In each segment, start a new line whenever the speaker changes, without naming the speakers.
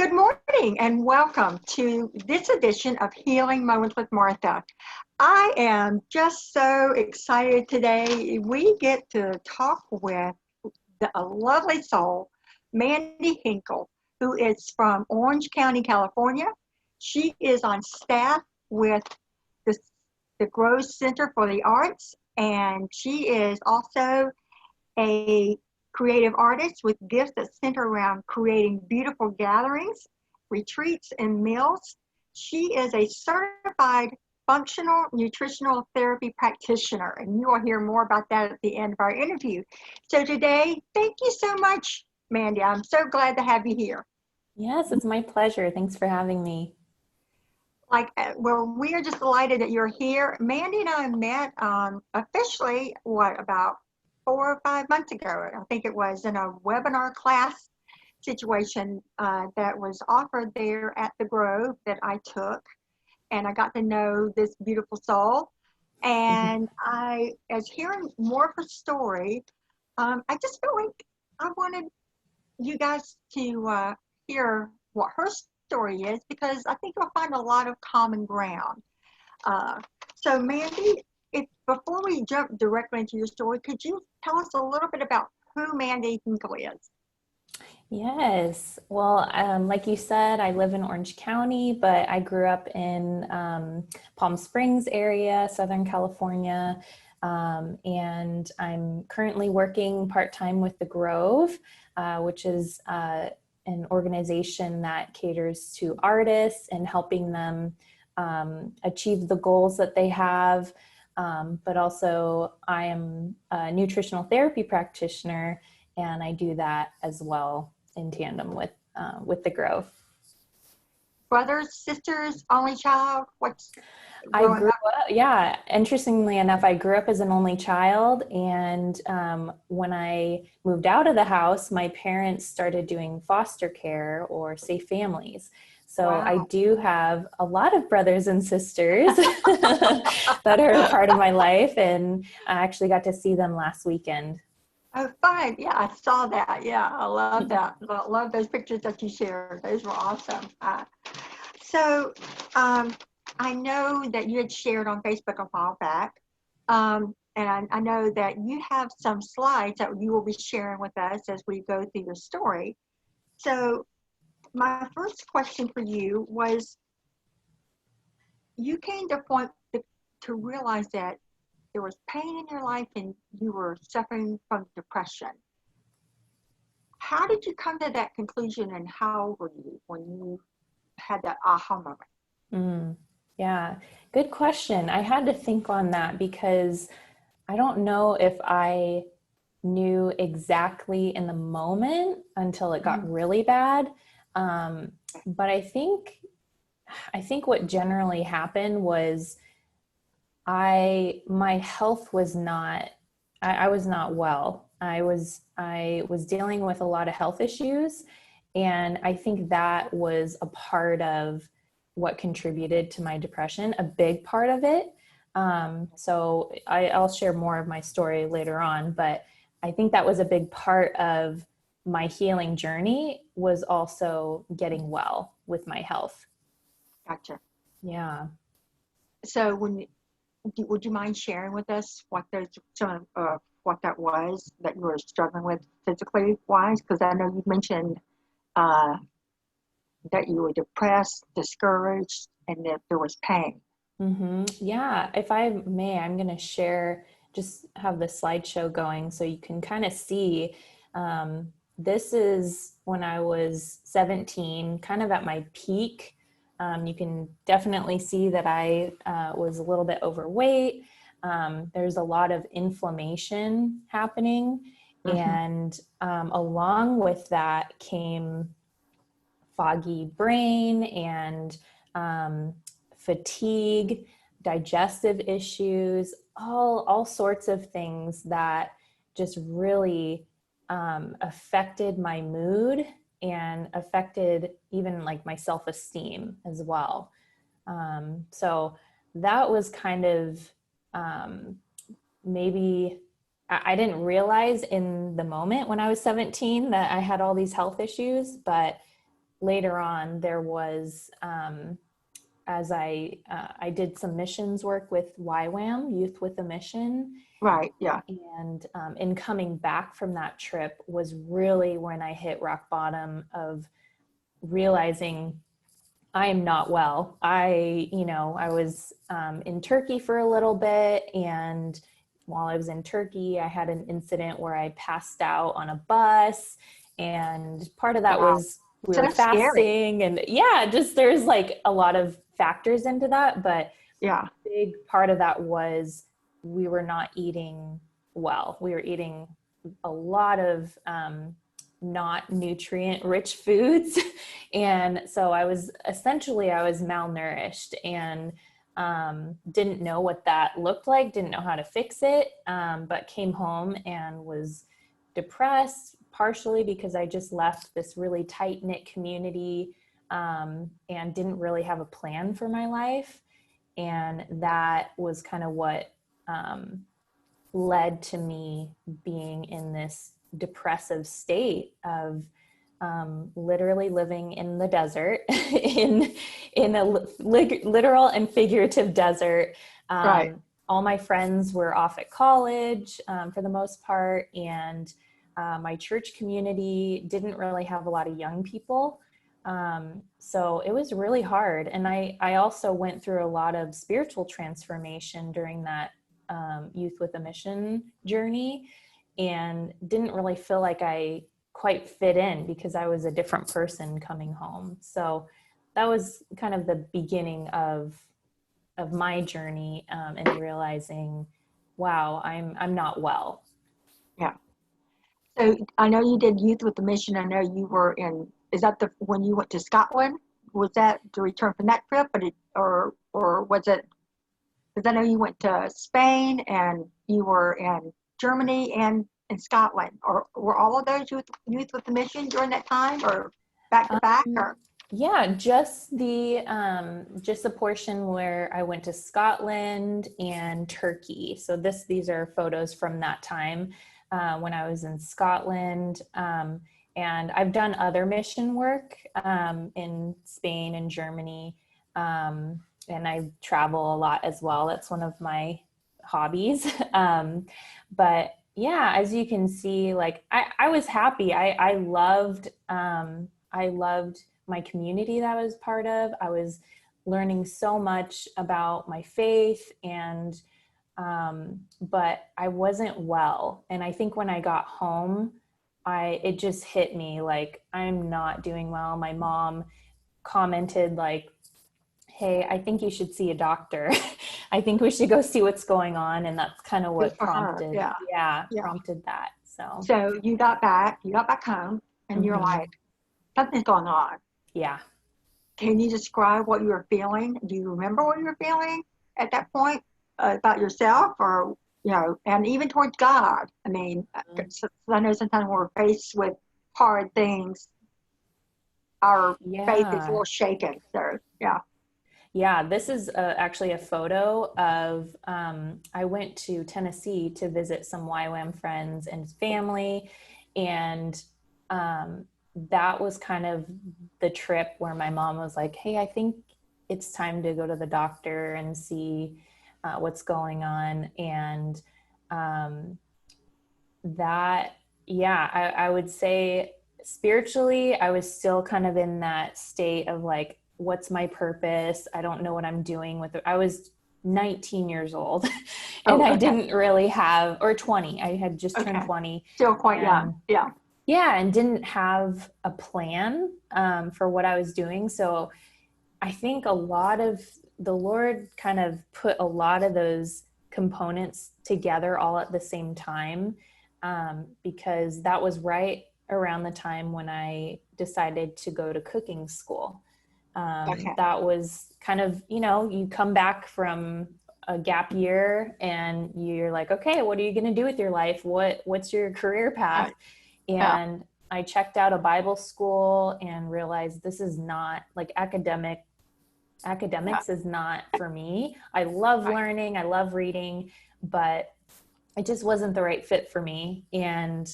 Good morning and welcome to this edition of Healing Moments with Martha. I am just so excited today. We get to talk with a lovely soul, Mandy Hinkle, who is from Orange County, California. She is on staff with the, the Grove Center for the Arts, and she is also a creative artist with gifts that center around creating beautiful gatherings, retreats, and meals. She is a certified functional nutritional therapy practitioner, and you will hear more about that at the end of our interview. So today, thank you so much, Mandy. I'm so glad to have you here.
Yes, it's my pleasure. Thanks for having me.
Well, we are just delighted that you're here. Mandy and I met officially, about 4 or 5 months ago. I think it was in a webinar class situation that was offered there at the Grove that I took. And I got to know this beautiful soul. And as hearing more of her story, I just felt like I wanted you guys to hear what her story is, because I think you'll find a lot of common ground. So Mandy, before we jump directly into your story, could you tell us a little bit about who Mandy Hinkle is?
Yes. Well, like you said, I live in Orange County, but I grew up in Palm Springs area, Southern California. And I'm currently working part-time with the Grove, which is an organization that caters to artists and helping them achieve the goals that they have. But also I am a nutritional therapy practitioner, and I do that as well in tandem with the Grove.
Brothers, sisters, only child? What's
I grew up, yeah, interestingly enough, I grew up as an only child. And when I moved out of the house, my parents started doing foster care or safe families. So wow. I do have a lot of brothers and sisters that are a part of my life. And I actually got to see them last weekend.
Oh, fine. Yeah, I saw that. Yeah, I love that. I love those pictures that you shared. Those were awesome. So I know that you had shared on Facebook a while back, and I know that you have some slides that you will be sharing with us as we go through your story. So my first question for you was, you came to a point to realize that there was pain in your life and you were suffering from depression. How did you come to that conclusion, and how old were you when you had that aha moment?
Yeah, good question. I had to think on that because I don't know if I knew exactly in the moment until it got really bad. But I think what generally happened was my health was not, I was not well. I was dealing with a lot of health issues. And I think that was a part of what contributed to my depression, a big part of it. So I'll share more of my story later on, but I think that was a big part of my healing journey, was also getting well with my health.
Gotcha.
Yeah.
So would you mind sharing with us what what that was that you were struggling with physically wise? Because I know you mentioned that you were depressed, discouraged, and that there was pain.
Yeah, if I may, I'm going to share, just have the slideshow going so you can kind of see. This is when I was 17, kind of at my peak. You can definitely see that I was a little bit overweight. There's a lot of inflammation happening. And along with that came foggy brain and fatigue, digestive issues, all sorts of things that just really affected my mood and affected even like my self-esteem as well. So that was kind of maybe I didn't realize in the moment when I was 17 that I had all these health issues, but later on there was, as I did some missions work with YWAM, Youth with a Mission.
Right. Yeah.
And in coming back from that trip was really when I hit rock bottom of realizing I am not well. I was in Turkey for a little bit, and while I was in Turkey, I had an incident where I passed out on a bus, and part of that
Wow.
was we
So
were
scary.
fasting, and yeah, just there's like a lot of factors into that, but
Yeah.
big part of that was we were not eating well. We were eating a lot of not nutrient rich foods. And so I was malnourished and didn't know what that looked like, didn't know how to fix it, but came home and was depressed, partially because I just left this really tight knit community and didn't really have a plan for my life. And that was kind of what led to me being in this depressive state of literally living in the desert, in a literal and figurative desert.
Right.
All my friends were off at college for the most part, and my church community didn't really have a lot of young people. So it was really hard. And I also went through a lot of spiritual transformation during that Youth with a Mission journey, and didn't really feel like I quite fit in because I was a different person coming home. So that was kind of the beginning of my journey, and realizing, wow, I'm not well.
Yeah. So I know you did Youth with the Mission. I know you were in, is that the when you went to Scotland? Was that to return from that trip, or was it? Because I know you went to Spain and you were in Germany and in Scotland. Or were all of those Youth with the Mission during that time, or back to back?
Um,
Or
yeah, just the portion where I went to Scotland and Turkey. So these are photos from that time when I was in Scotland. And I've done other mission work in Spain and Germany. And I travel a lot as well. That's one of my hobbies. But yeah, as you can see, like I was happy. I loved my community that I was part of. I was learning so much about my faith, and but I wasn't well. And I think when I got home, it just hit me like I'm not doing well. My mom commented like, "Hey, I think you should see a doctor. I think we should go see what's going on." And that's kind of
good
what
for her.
prompted,
Yeah.
yeah,
Yeah.
prompted that. So,
So you got back home, and you're
mhm,
like, something's going on.
yeah.
Can you describe what you were feeling? Do you remember what you were feeling at that point about yourself, or and even towards God? I mean, I know sometimes when we're faced with hard things, our faith is a
Yeah.
little shaken. So yeah,
Yeah, this is actually a photo of, I went to Tennessee to visit some YWAM friends and family. And um, that was kind of the trip where my mom was like, "Hey, I think it's time to go to the doctor and see what's going on." And um, that, yeah, I would say spiritually, I was still kind of in that state of like, what's my purpose? I don't know what I'm doing with it. I was 19 years old and
oh,
I
okay,
didn't really have, or 20, I had just turned
okay,
20.
still quite young.
And
Yeah,
yeah, and didn't have a plan for what I was doing. So I think a lot of the Lord kind of put a lot of those components together all at the same time, because that was right around the time when I decided to go to cooking school.
okay,
That was kind of, you come back from a gap year and you're like, okay, what are you going to do with your life? What's your career path?
right, yeah,
And I checked out a Bible school and realized this is not like
yeah,
academics is not for me. I love
right,
learning, I love reading, but it just wasn't the right fit for me. And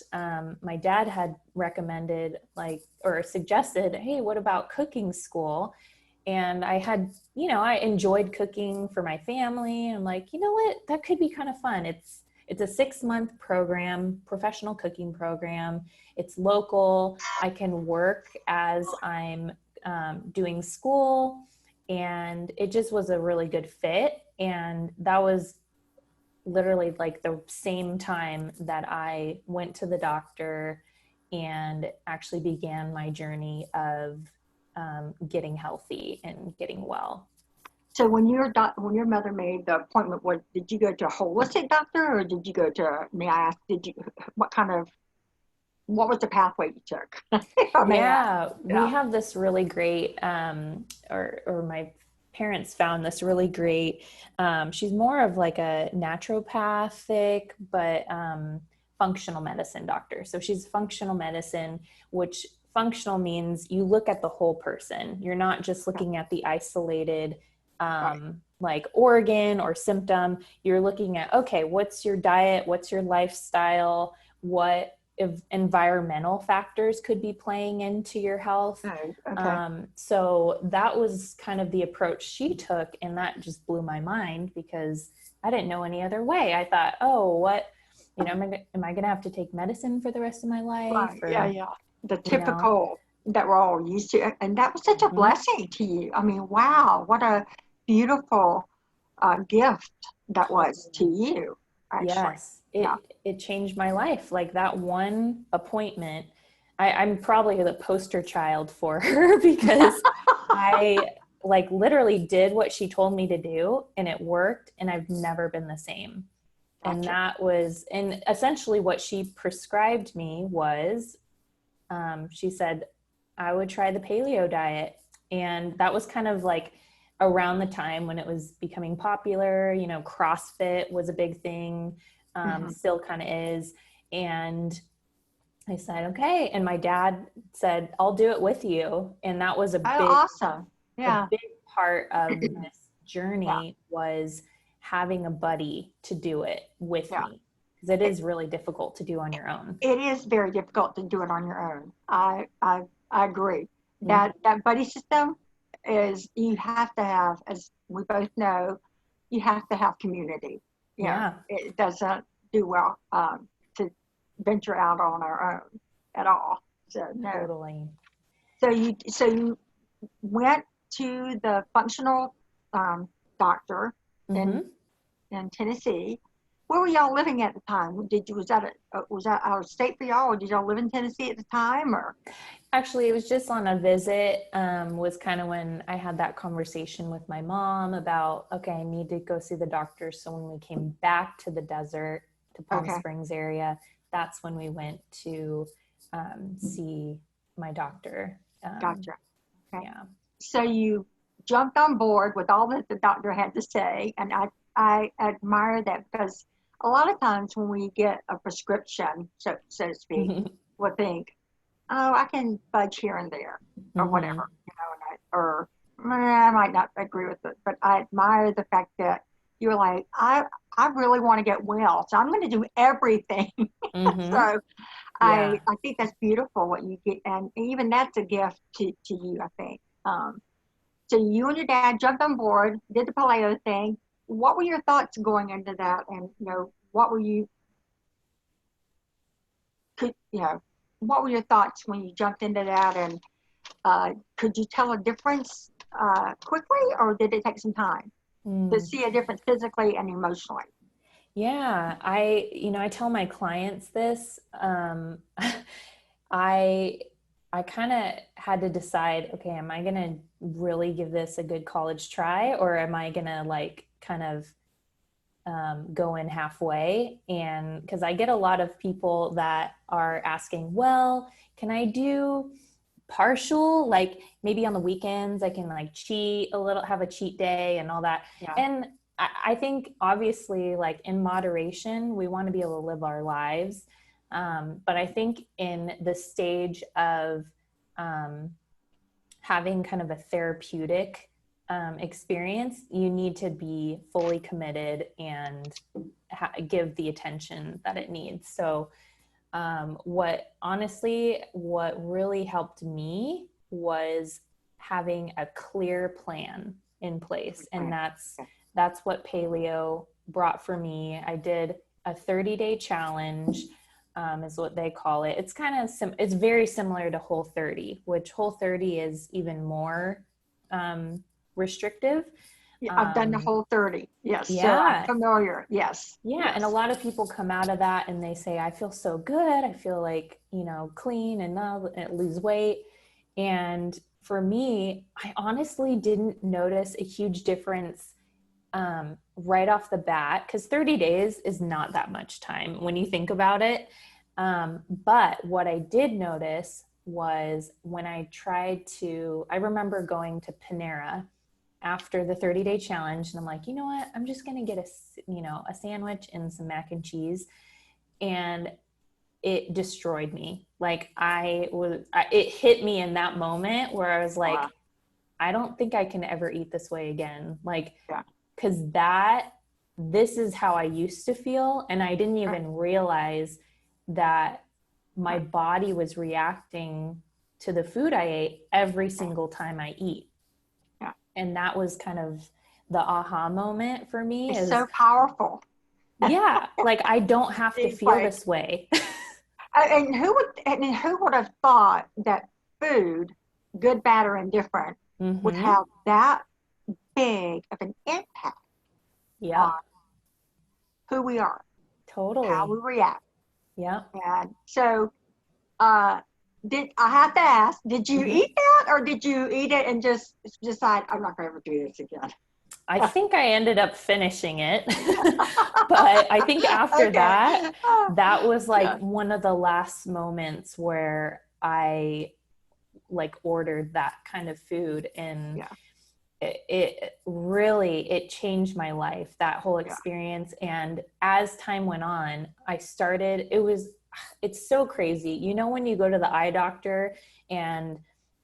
my dad had recommended or suggested, hey, what about cooking school? And I had, I enjoyed cooking for my family. I'm like, you know what, that could be kind of fun. It's a 6-month program, professional cooking program. It's local. I can work as I'm doing school, and it just was a really good fit. And that was literally like the same time that I went to the doctor and actually began my journey of getting healthy and getting well.
So when your mother made the appointment, did you go to a holistic doctor or did you go to, may I ask, what kind of, what was the pathway you took? If I may ask.
Yeah, we
Yeah.
have this really great, or my parents found this really great. She's more of like a naturopathic, but functional medicine doctor. So she's functional medicine, which functional means you look at the whole person. You're not just
Okay.
looking at the isolated
Right.
like organ or symptom. You're looking at, okay, what's your diet? What's your lifestyle? What if environmental factors could be playing into your health.
Oh, okay.
So that was kind of the approach she took, and that just blew my mind because I didn't know any other way. I thought, oh, what, am I going to have to take medicine for the rest of my life?
Right. Yeah,
Or,
yeah. The
you know,
typical that we're all used to. And that was such a
mhm.
blessing to you. I mean, wow, what a beautiful gift that was to
Totally.
you, actually.
Yes,
Yeah.
it changed my life. Like that one appointment, I'm probably the poster child for her because I like literally did what she told me to do and it worked, and I've never been the same. And
Gotcha.
and essentially what she prescribed me was, she said I would try the paleo diet. And that was kind of like around the time when it was becoming popular. CrossFit was a big thing,
Hmm.
still kind of is. And I said, okay. And my dad said, I'll do it with you. And that was
Oh, awesome.
a
Yeah.
big part of this
Yeah.
journey was having a buddy to do it with
Yeah.
me. Because it
It,
is really difficult to do on your own.
it is very difficult to do it on your own. I agree.
Mhm.
That buddy system is, you have to have, as we both know, you have to have community. You know,
Yeah,
it doesn't do well to venture out on our own at all. So no.
totally.
So you went to the functional doctor in
Hmm.
in Tennessee. Where were y'all living at the time? Was that out of state for y'all, or did y'all live in Tennessee at the time? Or
Actually, it was just on a visit, was kind of when I had that conversation with my mom about, okay, I need to go see the doctor. So when we came back to the desert, to Palm
okay,
Springs area, that's when we went to see my doctor.
gotcha. Okay,
Yeah.
so you jumped on board with all that the doctor had to say, and I admire that because a lot of times when we get a prescription, so to speak, we'll think, oh, I can fudge here and there, or
Hmm.
whatever, or I might not agree with it, but I admire the fact that you're like, I really want to get well, so I'm going to do everything.
Hmm.
So
Yeah.
I think that's beautiful what you get, and even that's a gift to you, I think. So you and your dad jumped on board, did the paleo thing. What were your thoughts going into that, and what were you could what were your thoughts when you jumped into that, and could you tell a difference quickly, or did it take some time to
Mm.
see a difference physically and emotionally?
Yeah, I tell my clients this. I I kind of had to decide, okay, am I gonna really give this a good college try, or am I gonna like kind of go in halfway? And because I get a lot of people that are asking, well, can I do partial, like maybe on the weekends I can like cheat a little, have a cheat day and all that.
Yeah.
And I think obviously like in moderation we want to be able to live our lives, but I think in the stage of um, having kind of a therapeutic experience, you need to be fully committed and give the attention that it needs. So what really helped me was having a clear plan in place. And that's what paleo brought for me. I did a 30-day challenge, is what they call it. It's kind of it's very similar to Whole30, which Whole30 is even more restrictive.
Yeah, I've done the Whole30. Yes. So I'm
Yeah.
familiar. Yes.
Yeah.
Yes.
And a lot of people come out of that and they say, I feel so good. I feel like, clean and lose weight. And for me, I honestly didn't notice a huge difference right off the bat, because 30 days is not that much time when you think about it. But what I did notice was when I remember going to Panera after the 30-day challenge, and I'm like, you know what, I'm just going to get a sandwich and some mac and cheese. And it destroyed me. Like it hit me in that moment where I was like,
Wow.
I don't think I can ever eat this way again. Like,
Yeah.
cause this is how I used to feel. And I didn't even realize that my body was reacting to the food I ate every single time I eat.
Yeah.
And that was kind of the aha moment for me.
It's so powerful.
Yeah, like I don't have to feel this way.
And who would have thought that food, good, bad, or indifferent, would have that big of an impact on who we are,
totally,
how we react.
Yeah.
And so, I have to ask, did you eat that, or did you eat it and just decide, I'm not going to ever do this again?
I think I ended up finishing it. But I think after that was like one of the last moments where I like ordered that kind of food, and it really changed my life, that whole experience. And as time went on, it's so crazy. When you go to the eye doctor and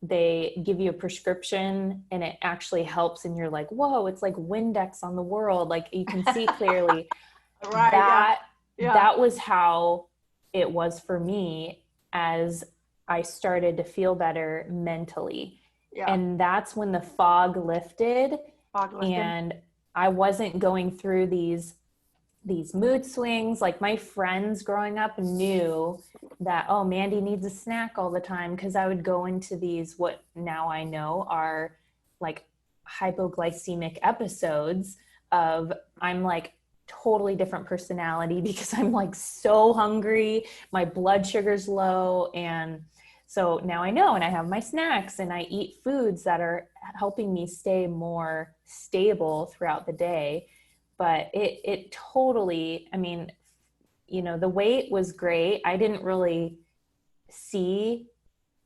they give you a prescription and it actually helps, and you're like, whoa, it's like Windex on the world. Like you can see clearly. That was how it was for me as I started to feel better mentally. Yeah. And that's when the fog lifted. And I wasn't going through these mood swings. Like my friends growing up knew that, oh, Mandy needs a snack all the time, because I would go into these, what now I know are like hypoglycemic episodes of, I'm like totally different personality because I'm like so hungry, my blood sugar's low. And so now I know, and I have my snacks and I eat foods that are helping me stay more stable throughout the day. But it totally, I mean, the weight was great. I didn't really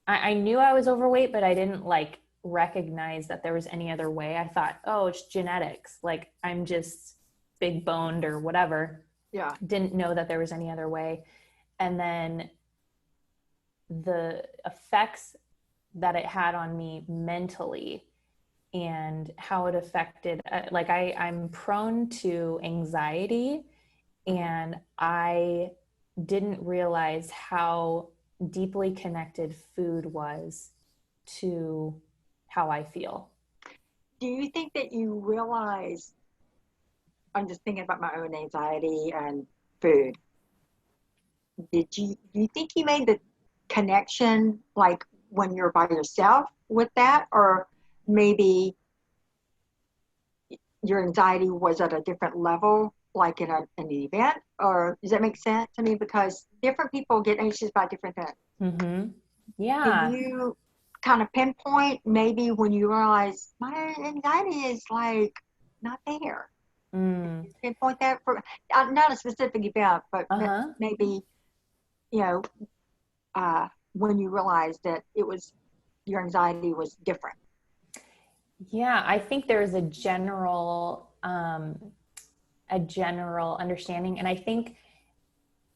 I knew I was overweight, but I didn't like recognize that there was any other way. I thought, oh, it's genetics. Like I'm just big boned or whatever. Yeah. Didn't know that there was any other way. And then the effects that it had on me mentally and how it affected, like I'm prone to anxiety, and I didn't realize how deeply connected food was to how I feel.
Do you think that you realize, I'm just thinking about my own anxiety and food, do you think you made the connection like when you're by yourself with that, or maybe your anxiety was at a different level, like in an event? Or does that make sense to me? Because different people get anxious about different things.
Mm-hmm. Yeah.
Can you kind of pinpoint maybe when you realize my anxiety is like not there? Pinpoint that for not a specific event, but maybe, when you realized that your anxiety was different.
Yeah, I think there's a general understanding, and I think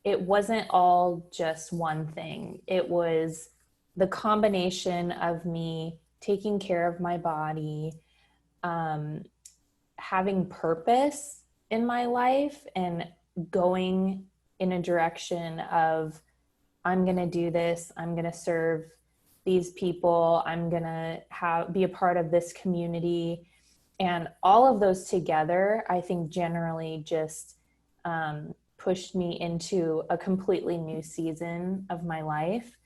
it wasn't all just one thing. It was the combination of me taking care of my body, um, having purpose in my life and going in a direction of, I'm going to do this, I'm going to serve these people, I'm going to be a part of this community. And all of those together, I think generally just pushed me into a completely new season of my life,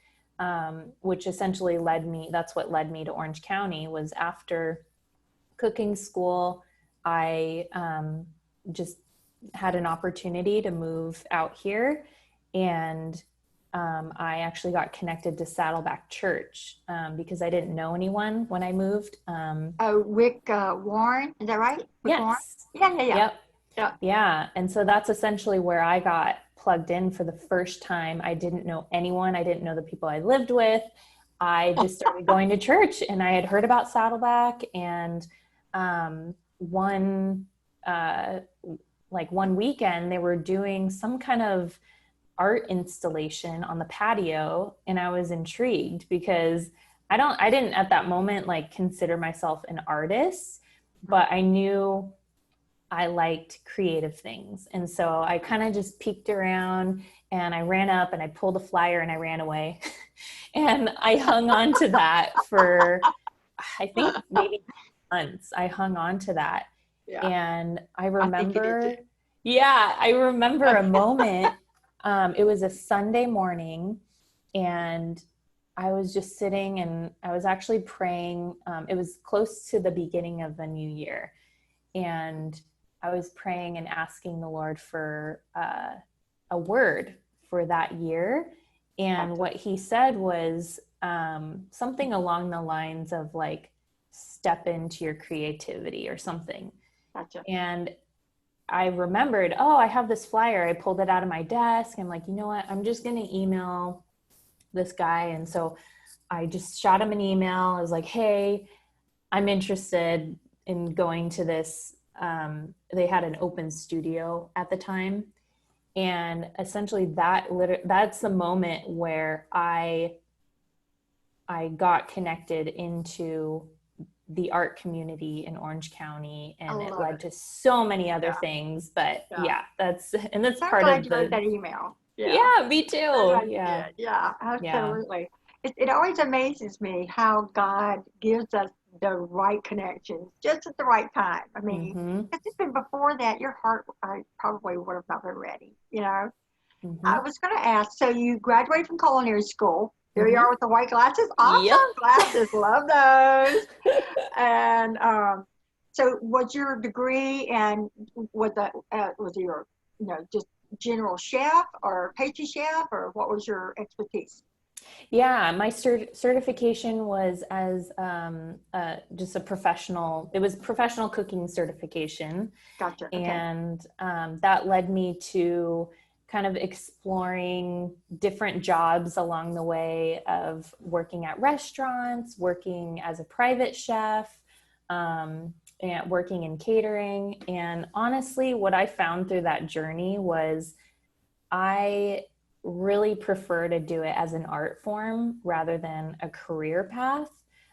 which essentially that's what led me to Orange County. Was after cooking school, I just had an opportunity to move out here, and I actually got connected to Saddleback Church because I didn't know anyone when I moved.
Oh, Rick Warren, is that right? Rick Warren?
Yes.
Yeah, yeah, yeah.
Yep.
Yeah.
Yeah. And so that's essentially where I got plugged in for the first time. I didn't know anyone. I didn't know the people I lived with. I just started going to church, and I had heard about Saddleback, and one weekend they were doing some kind of art installation on the patio, and I was intrigued because I didn't at that moment like consider myself an artist, but I knew I liked creative things. And so I kind of just peeked around, and I ran up and I pulled a flyer and I ran away. And I hung on to that for, I think, maybe months. I hung on to that.
Yeah.
And I
I think you did
remember,
too.
yeah, I remember a moment. It was a Sunday morning, and I was just sitting and I was actually praying. It was close to the beginning of the new year. And I was praying and asking the Lord for a word for that year. And what he said was something along the lines of like, step into your creativity or something.
Gotcha.
And I remembered, oh, I have this flyer. I pulled it out of my desk. I'm like, you know what? I'm just going to email this guy. And so I just shot him an email. I was like, hey, I'm interested in going to this. They had an open studio at the time. And essentially that's the moment where I got connected into the art community in Orange County, and it led to so many other things. But yeah, that's
So
part
glad
of
you wrote
the,
that email. Yeah.
yeah, me
So
too.
glad you
Yeah.
did. Yeah,
Yeah.
absolutely. It always amazes me how God gives us the right connections just at the right time. I mean,
Mm-hmm.
because even before that, your heart probably would have not been ready, you know?
Mm-hmm.
I was going to ask, so you graduated from culinary school. There you
Mm-hmm.
are with the white glasses.
Yep.
Awesome glasses. Love those. And so was your degree and was your, just general chef or pastry chef, or what was your expertise?
Yeah, my certification was as just a professional. It was professional cooking certification,
Gotcha. Okay.
and that led me to kind of exploring different jobs along the way of working at restaurants, working as a private chef, and working in catering. And honestly, what I found through that journey was I really prefer to do it as an art form rather than a career path.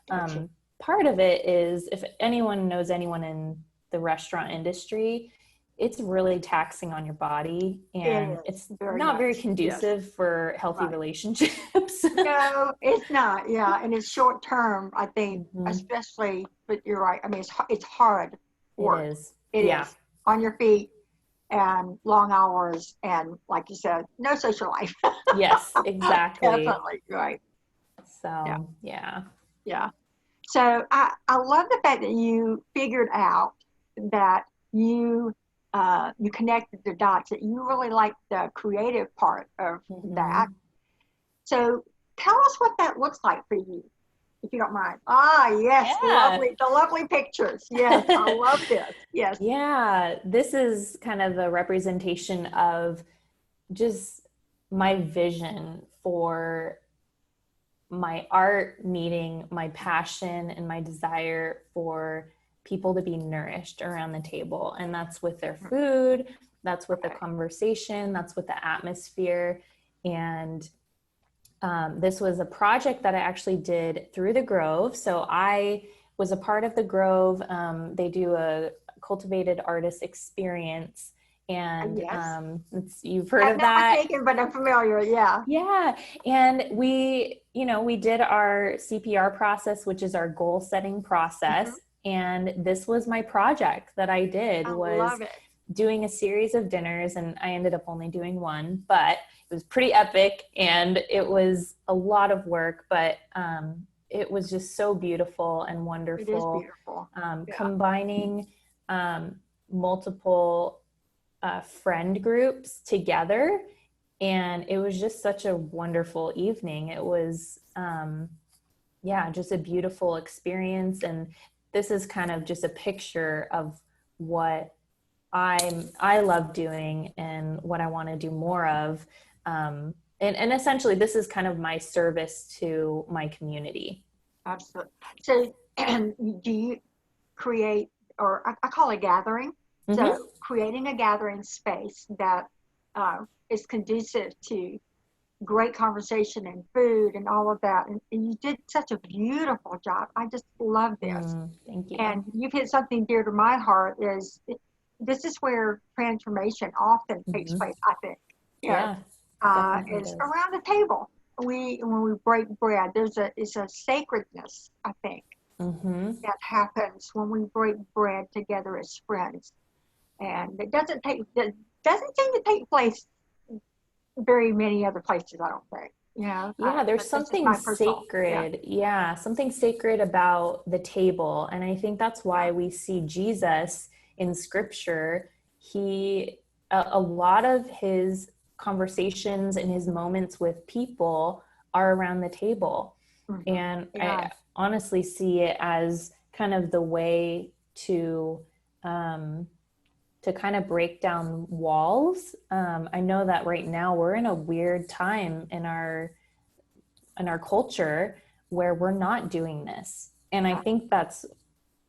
Gotcha.
Part of it is, if anyone knows anyone in the restaurant industry, it's really taxing on your body, and
It is
it's
very
not very
much. Yes.
conducive for healthy
Right.
relationships.
No, it's not. Yeah, and it's short term. I think,
Mhm.
especially. But you're right. I mean, it's hard
It
work.
is.
It
Yeah.
is on your feet and long hours, and like you said, no social life.
Yes, exactly.
Definitely right. Yeah,
So, yeah.
yeah. So I love the fact that you figured out that you connected the dots, that you really like the creative part of that.
Hmm.
So tell us what that looks like for you, if you don't mind. Ah, yes,
Yeah.
lovely, the lovely pictures. Yes, I love this. Yes,
Yeah, this is kind of a representation of just my vision for my art meeting my passion and my desire for people to be nourished around the table. And that's with their food, that's with the
okay,
conversation, that's with the atmosphere. And this was a project that I actually did through the Grove. So I was a part of the Grove. They do a cultivated artist experience, and
Yes.
you've heard
I've
of
never
that.
taken, but I'm familiar. Yeah.
Yeah. And we did our CPR process, which is our goal setting
Hmm.
process. And this was my project that I did,
I
was
love it.
doing a series of dinners, and I ended up only doing one, but it was pretty epic and it was a lot of work, but it was just so beautiful and
It is
wonderful,
beautiful. Yeah.
combining multiple friend groups together. And it was just such a wonderful evening. It was, just a beautiful experience. And this is kind of just a picture of what I love doing and what I want to do more of. And essentially, this is kind of my service to my community.
Absolutely. So, do you create, or I call it gathering? So,
Mm-hmm.
creating a gathering space that is conducive to great conversation and food and all of that. And you did such a beautiful job. I just love this.
Thank you.
And you've hit something dear to my heart this is where transformation often takes
Mm-hmm.
place, I think. You know,
Yeah, definitely
is
does.
around the table. When we break bread, it's a sacredness, I think,
Mm-hmm.
that happens when we break bread together as friends. And that doesn't seem to take place very many other places, I don't think.
Yeah, there's
But that's just
something
my personal, yeah.
sacred. Yeah, something sacred about the table. And I think that's
Yeah,
why we see Jesus in scripture. A lot of his conversations and his moments with people are around the table.
hmm,
And
yeah,
I honestly see it as kind of the way um, to kind of break down walls. I know that right now we're in a weird time in our culture where we're not doing this. And I
yeah,
think that's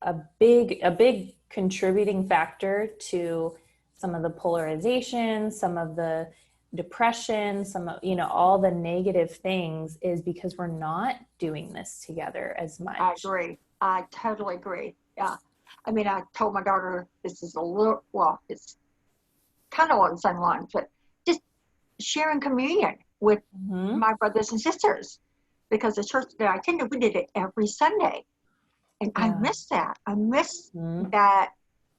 a big contributing factor to some of the polarization, some of the depression, some of, all the negative things, is because we're not doing this together as
I
much.
agree. I totally agree. Yeah. I mean, I told my daughter this is a little, well, it's kind of along the same lines, but just sharing communion with
Mm-hmm.
my brothers and sisters because the church that I attended, we did it every Sunday. And I
Yeah.
miss that. I miss
Mm-hmm.
that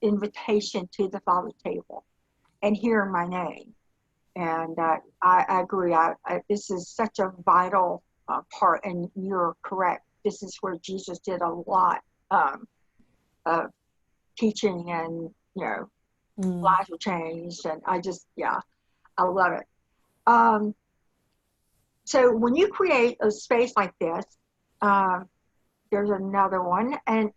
invitation to the Father's table and hearing my name. And I agree. This is such a vital part, and you're correct. This is where Jesus did a lot um, of teaching, and
Mm.
lives were changed. And yeah, I love it. Um, so when you create a space like this, um, there's another one, and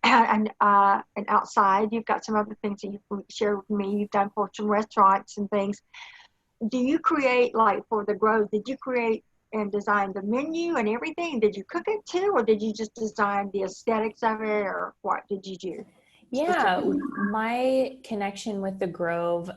outside you've got some other things that you shared with me. You've done for some restaurants and things. Do you create, like for the Grove, did you create and design the menu and everything? Did you cook it too, or did you just design the aesthetics of it, or what did you do
Yeah,
specifically?
my connection with the Grove,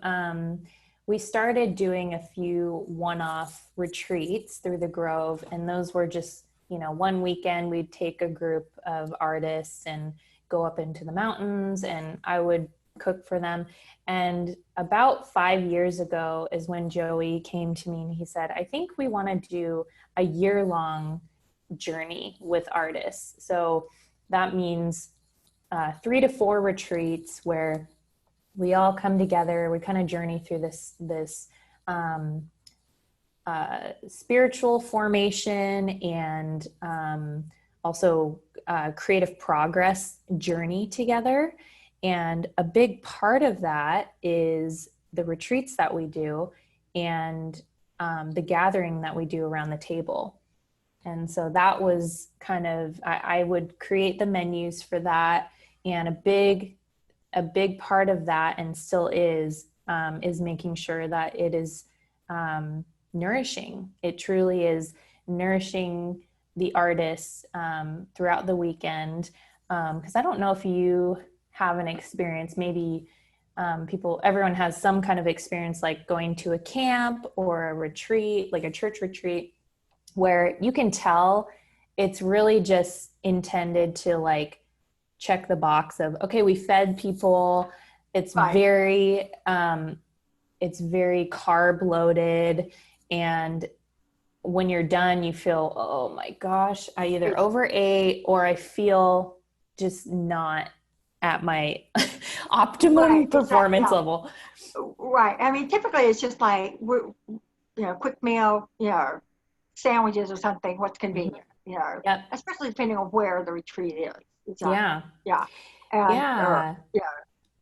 we started doing a few one-off retreats through the Grove, and those were just, one weekend we'd take a group of artists and go up into the mountains, and I would cook for them. And about 5 years ago is when Joey came to me and he said, I think we want to do a year-long journey with artists. So that means 3 to 4 retreats where we all come together. We kind of journey through this um, spiritual formation and also creative progress journey together. And a big part of that is the retreats that we do and the gathering that we do around the table. And so that was kind of, I would create the menus for that. And a big part of that, and still is making sure that it is nourishing. It truly is nourishing the artists throughout the weekend. Because I don't know if you have an experience, maybe everyone has some kind of experience like going to a camp or a retreat, like a church retreat, where you can tell it's really just intended to like check the box of, okay, we fed people. It's
Right.
it's very carb loaded. And when you're done, you feel, oh my gosh, I either overate or I feel just not at my
Right.
optimum
Exactly.
performance level.
Right. I mean, typically it's just like quick meal, sandwiches or something. What's
Mhm.
convenient,
Yep.
especially depending on where the retreat is. Exactly.
Yeah.
Yeah. And
Yeah.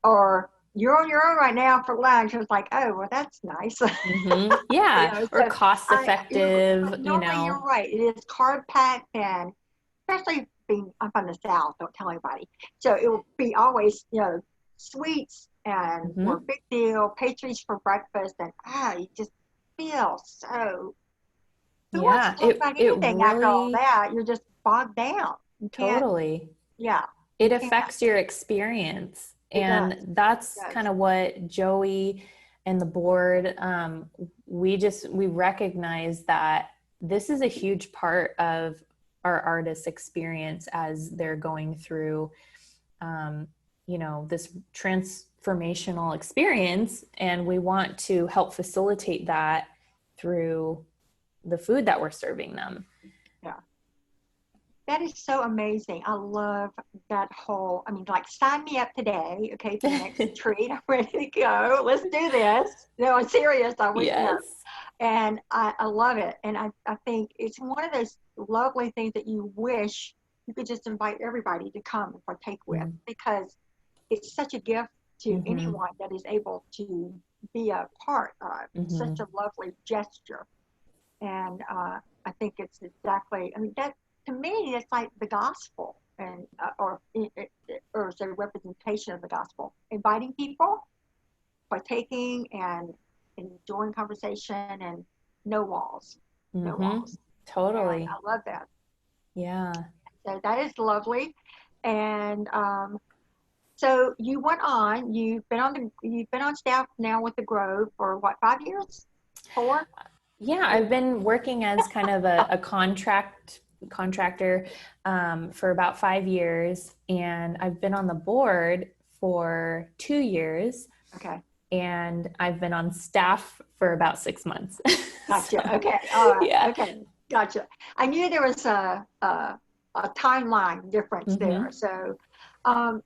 or you're on your own right now for lunch. It was like, oh, well, that's nice.
Yeah. Or
So
cost effective,
but normally you're right. It is carb packed, and especially being I'm from the South, don't tell anybody. So it will be always, sweets and were a
Mhm.
big deal, pastries for breakfast, and you just feel so. Who wants to
Yeah.
talk about
It
anything after all
really
that? You're just bogged down. You can't,
totally,
yeah, you
it
can't.
affects your experience.
It does.
And that's
It
kind
does.
of what Joey and the board, we recognize that this is a huge part of our artists' experience as they're going through, um, this transformational experience. And we want to help facilitate that through the food that we're serving them.
Yeah. That is so amazing. I love that whole, I mean, like, sign me up today, okay, for the next retreat. I'm ready to go. Let's do this. No, I'm serious. I wish,
Yes.
and I love it. And I think it's one of those lovely things that you wish you could just invite everybody to come and partake with, because it's such a gift to
Mm-hmm.
anyone that is able to be a part of such
Mm-hmm.
a lovely gesture. And I think it's exactly, I mean, that to me, it's like the gospel, and or it's a representation of the gospel, inviting people, partaking, and enjoying conversation, and no walls, no
Mm-hmm.
walls. And
Totally.
I love that.
Yeah.
So that is lovely. And so you went on. You've been on staff now with the Grove for what, 5 years? Four?
Yeah, I've been working as kind of a contractor for about 5 years, and I've been on the board for 2 years,
Okay.
and I've been on staff for about 6 months.
Gotcha.
So,
Okay. All right.
yeah.
Okay. Gotcha. I knew there was a timeline difference there.
Mm-hmm.
So, um,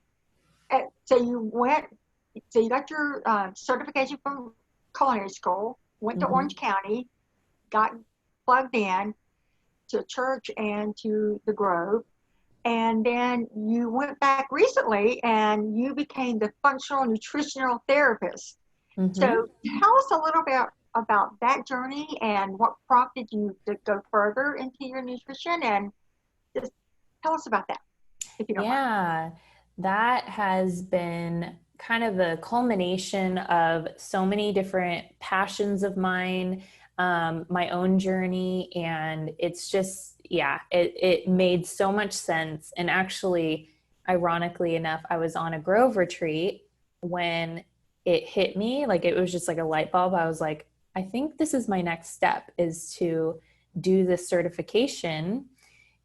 so you got your certification from culinary school, went to
Mm-hmm.
Orange County, got plugged in to church and to the Grove, and then you went back recently and you became the functional nutritional therapist.
Mm-hmm.
So tell us a little bit about that journey and what prompted you to go further into your nutrition, and just tell us about that, if you don't mind.
Yeah, that has been kind of the culmination of so many different passions of mine, my own journey. And it's just, yeah, it made so much sense. And actually, ironically enough, I was on a Grove retreat when it hit me. Like it was just like a light bulb. I was like, I think this is my next step, is to do this certification.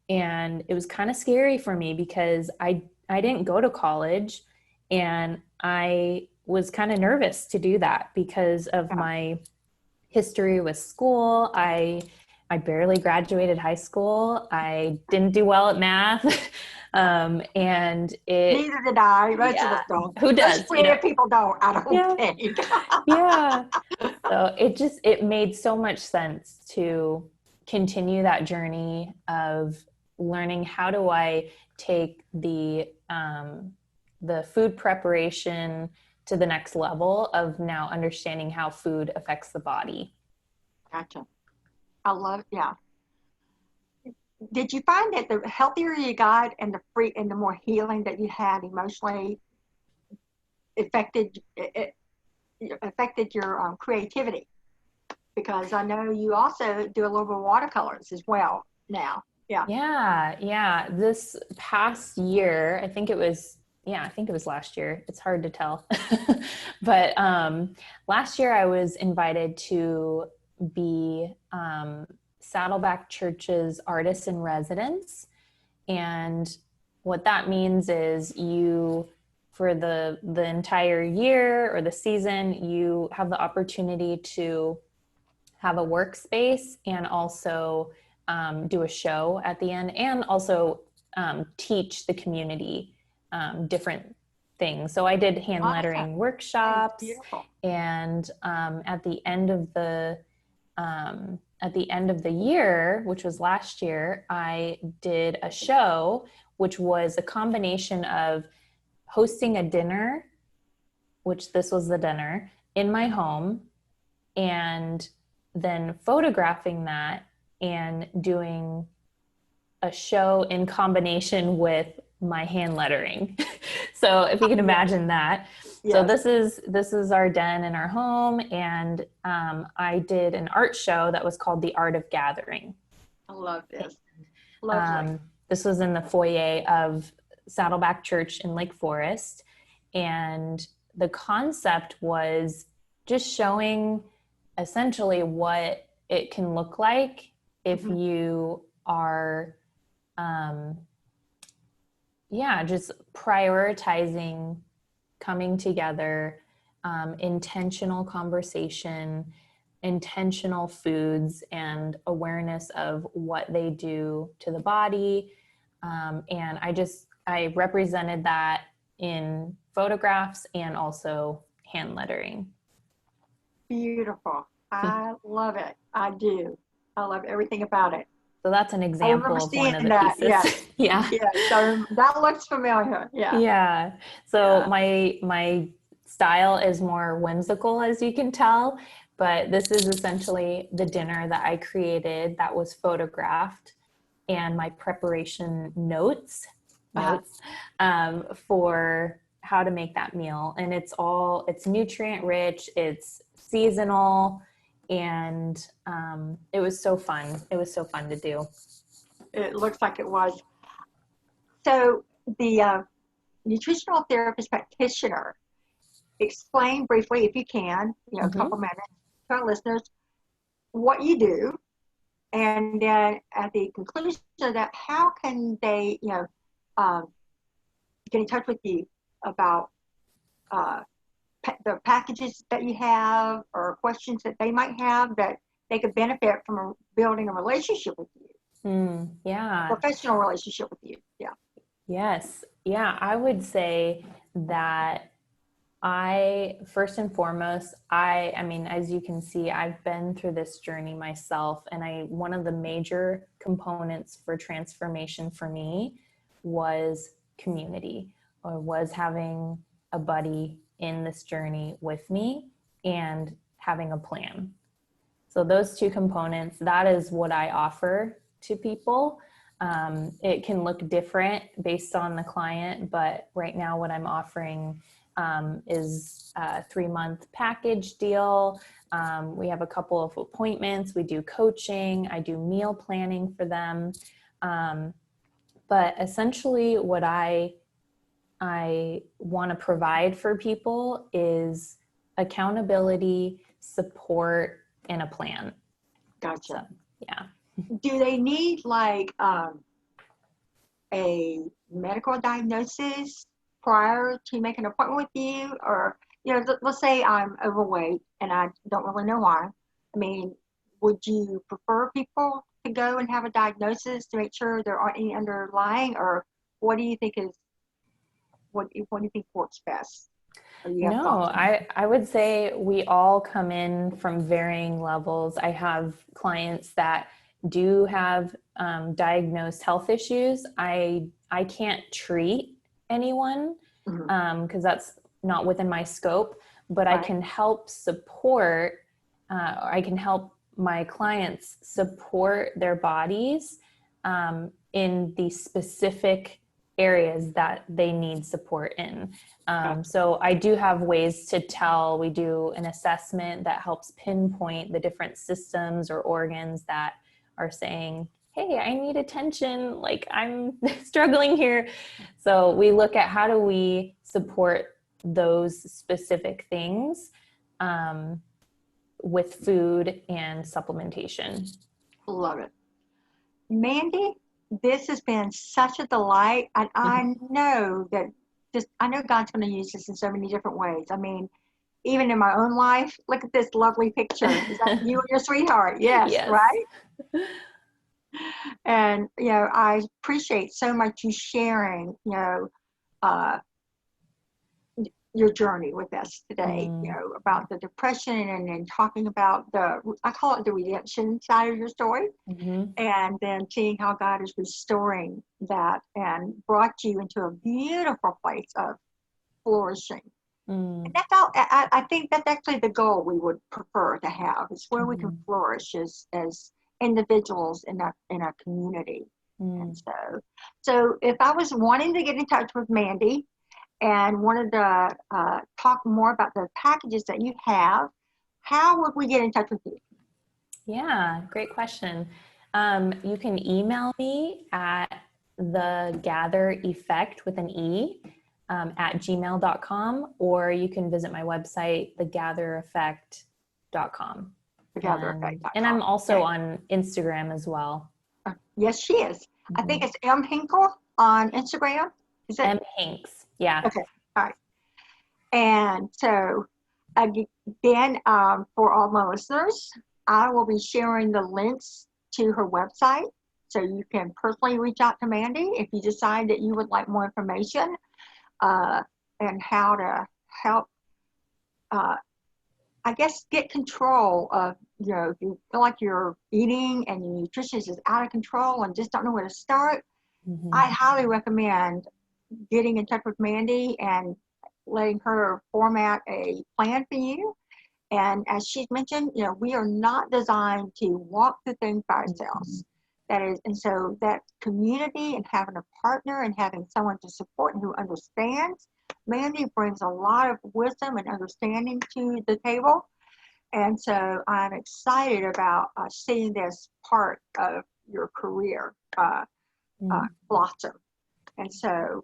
And it was kind of scary for me because I didn't go to college, and I was kind of nervous to do that because of
Yeah.
my history with school. I barely graduated high school. I didn't do well at math. And it,
Neither did I. Most of
yeah,
us don't.
who
Most
does,
creative people don't, I don't
Yeah,
think.
yeah. So it made so much sense to continue that journey of learning, how do I take the food preparation to the next level of now understanding how food affects the body.
Gotcha. I love, yeah. Did you find that the healthier you got and the more healing that you had emotionally affected affected your creativity? Because I know you also do a little bit of watercolors as well now. Yeah.
Yeah. This past year, I think it was last year. It's hard to tell. But last year I was invited to be Saddleback Church's artist in residence. And what that means is for the entire year or the season, you have the opportunity to have a workspace and also do a show at the end, and also teach the community different things. So I did hand
Awesome.
lettering
That's
workshops,
beautiful.
and at the end of the year, which was last year, I did a show, which was a combination of hosting a dinner, which this was the dinner, in my home, and then photographing that and doing a show in combination with my hand lettering. So if you can imagine that. So
Yes.
this is our den in our home, and I did an art show that was called The Art of Gathering.
I love this. Lovely.
This was in the foyer of Saddleback Church in Lake Forest, and the concept was just showing essentially what it can look like if you are just prioritizing coming together, intentional conversation, intentional foods, and awareness of what they do to the body. And I represented that in photographs and also hand lettering.
Beautiful. I love it. I do. I love everything about it.
So that's an
I remember
example of one
seeing
of the
that.
pieces.
Yes.
Yeah.
Yes. So that looks familiar. Yeah.
Yeah. So
Yeah.
my style is more whimsical, as you can tell, but this is essentially the dinner that I created that was photographed, and my preparation
Uh-huh.
notes for how to make that meal. And it's nutrient rich, it's seasonal, and it was so fun. It was so fun to do.
It looks like it was. So the nutritional therapist practitioner, explain briefly, if you can, a couple
Mm-hmm.
minutes to our listeners, what you do, and then at the conclusion of that, how can they, um, get in touch with you about uh, the packages that you have, or questions that they might have that they could benefit from building a relationship with you, a
Yeah.
professional relationship with you. Yeah.
Yes. Yeah. I would say that first and foremost, I mean, as you can see, I've been through this journey myself, and one of the major components for transformation for me was community, or was having a buddy in this journey with me and having a plan. So those two components, that is what I offer to people. It can look different based on the client, but right now what I'm offering is a 3-month package deal. We have a couple of appointments. We do coaching. I do meal planning for them. But essentially what I want to provide for people is accountability, support, and a plan.
Gotcha.
So, yeah.
Do they need like a medical diagnosis prior to making an appointment with you? Or, let's say I'm overweight and I don't really know why. I mean, would you prefer people to go and have a diagnosis to make sure there aren't any underlying, or what do you think what do you think works best? Or you have
No,
thoughts on that?
I would say we all come in from varying levels. I have clients that do have diagnosed health issues. I can't treat anyone
Mhm.
because that's not within my scope, but I
Right.
can help support, I can help my clients support their bodies in the specific areas that they need support in.
Gotcha.
So I do have ways to tell. We do an assessment that helps pinpoint the different systems or organs that are saying, hey, I need attention, like I'm struggling here. So we look at how do we support those specific things with food and supplementation.
Love it. Mandy, this has been such a delight. And I
Mhm.
know that I know God's going to use this in so many different ways. I mean, even in my own life, look at this lovely picture. Is that you and your sweetheart? Yes,
Yes.
right? And, I appreciate so much you sharing, uh, your journey with us today,
Mm,
about the depression and then talking about I call it the redemption side of your story.
mhm,
And then seeing how God is restoring that and brought you into a beautiful place of flourishing. And
mm,
that's all. I think that's actually the goal we would prefer to have, is where we can
mhm,
flourish as individuals in a community. And
mm.
so if I was wanting to get in touch with Mandy and wanted to talk more about the packages that you have, how would we get in touch with you?
Yeah, great question. You can email me at the gather effect with an E at gmail.com, or you can visit my website, thegathereffect.com. And
TogetherEffect.com.
I'm also
Okay.
on Instagram as well.
Yes, she is. I think
Mhm.
it's M. Hinkle on Instagram. Is it?
M. Hanks. Yeah.
Okay. All right. And so, again, for all my listeners, I will be sharing the links to her website. So you can personally reach out to Mandy if you decide that you would like more information, uh, and how to help, uh, I guess, get control of, if you feel like your eating and your nutrition is out of control and just don't know where to start.
Mhm.
I highly recommend getting in touch with Mandy and letting her format a plan for you. And as she's mentioned, we are not designed to walk through things by
Mhm.
ourselves. And so that community and having a partner and having someone to support and who understands, Mandy brings a lot of wisdom and understanding to the table. And so I'm excited about seeing this part of your career
Mhm.
blossom. And so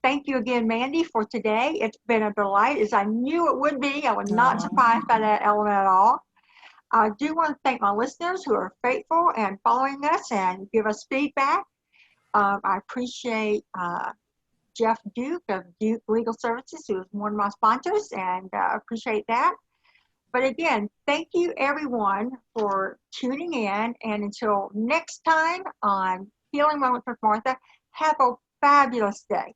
thank you again, Mandy, for today. It's been a delight, as I knew it would be. I was not
Aw.
surprised by that element at all. I do want to thank my listeners who are faithful and following us and give us feedback. I appreciate Jeff Duke of Duke Legal Services, who is one of my sponsors, and appreciate that. But again, thank you everyone for tuning in. And until next time on Healing Moments with Martha, have a fabulous day.